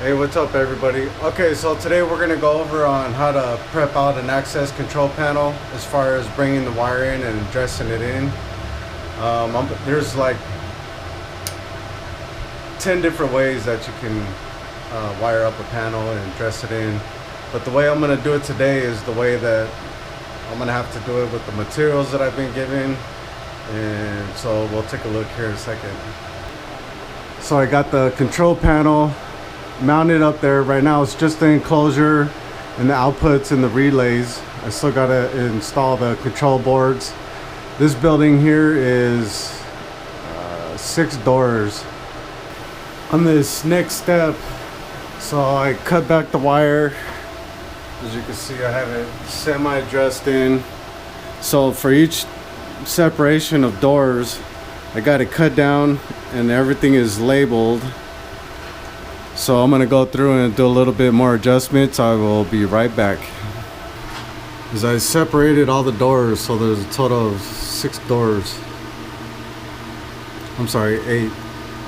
Hey, what's up everybody? Okay, so today we're going to go over on how to prep out an access control panel as far as bringing the wire in and dressing it in. There's like 10 different ways that you can wire up a panel and dress it in. But the way I'm going to do it today is the way that I'm going to have to do it with the materials that I've been given. And so we'll take a look here in a second. So I got the control panel mounted up there. Right now it's just the enclosure and the outputs and the relays. I still got to install the control boards. This building here is 6 doors. On this next step, so I cut back the wire. As you can see, I have it semi-dressed in. So for each separation of doors, I got it cut down and everything is labeled. So I'm gonna go through and do a little bit more adjustments. I will be right back. As I separated all the doors, so there's a total of 6 doors. I'm sorry, 8.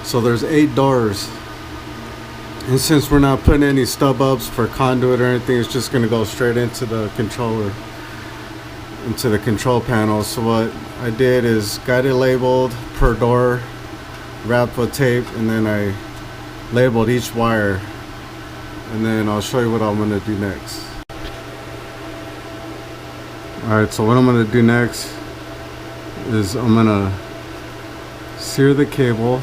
So there's 8 doors. And since we're not putting any stub ups for conduit or anything, it's just gonna go straight into the controller, into the control panel. So what I did is got it labeled per door, wrapped with tape, and then I labeled each wire, and then I'll show you what I'm going to do next. Alright, so what I'm going to do next is I'm going to sear the cable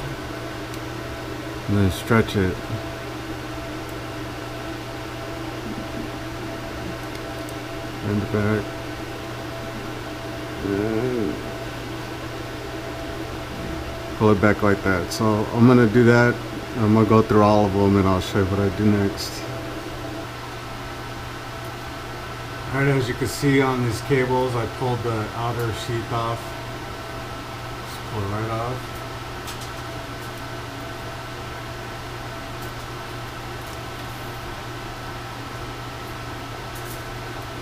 and then stretch it. Bend it back. And pull it back like that. So I'm going to do that. I'm going to go through all of them and I'll show you what I do next. Alright, as you can see on these cables, I pulled the outer sheath off. Just pull it right off.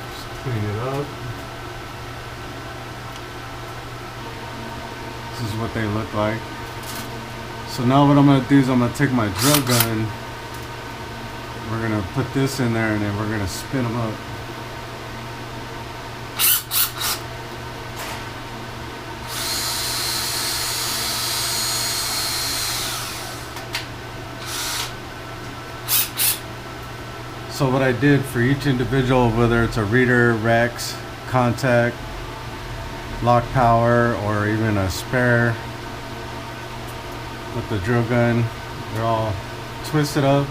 Just clean it up. This is what they look like. So now what I'm going to do is I'm going to take my drill gun, we're going to put this in there, and then we're going to spin them up. So what I did for each individual, whether it's a reader, Rex, contact, lock power, or even a spare, with the drill gun, they're all twisted up,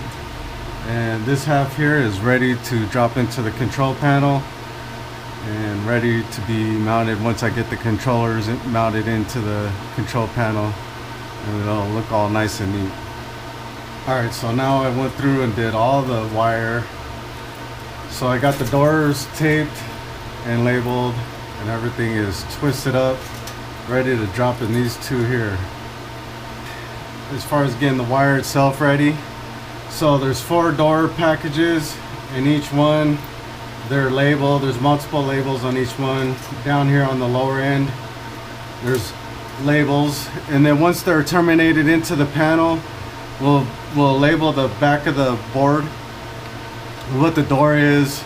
and this half here is ready to drop into the control panel and ready to be mounted once I get the controllers mounted into the control panel, and it'll look all nice and neat. Alright, so now I went through and did all the wire. So I got the doors taped and labeled, and everything is twisted up, ready to drop in these 2 here. As far as getting the wire itself ready, so there's 4 door packages, and each one they're labeled. There's multiple labels on each one. Down here on the lower end there's labels, and then once they're terminated into the panel, we'll label the back of the board, what the door is,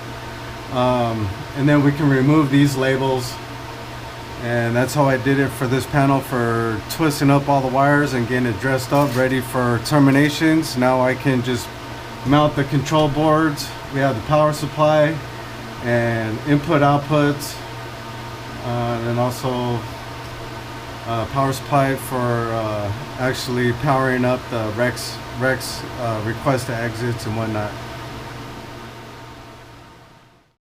and then we can remove these labels. And that's how I did it for this panel, for twisting up all the wires and getting it dressed up, ready for terminations. Now I can just mount the control boards. We have the power supply and input outputs, and also power supply for actually powering up the Rex request to exits and whatnot.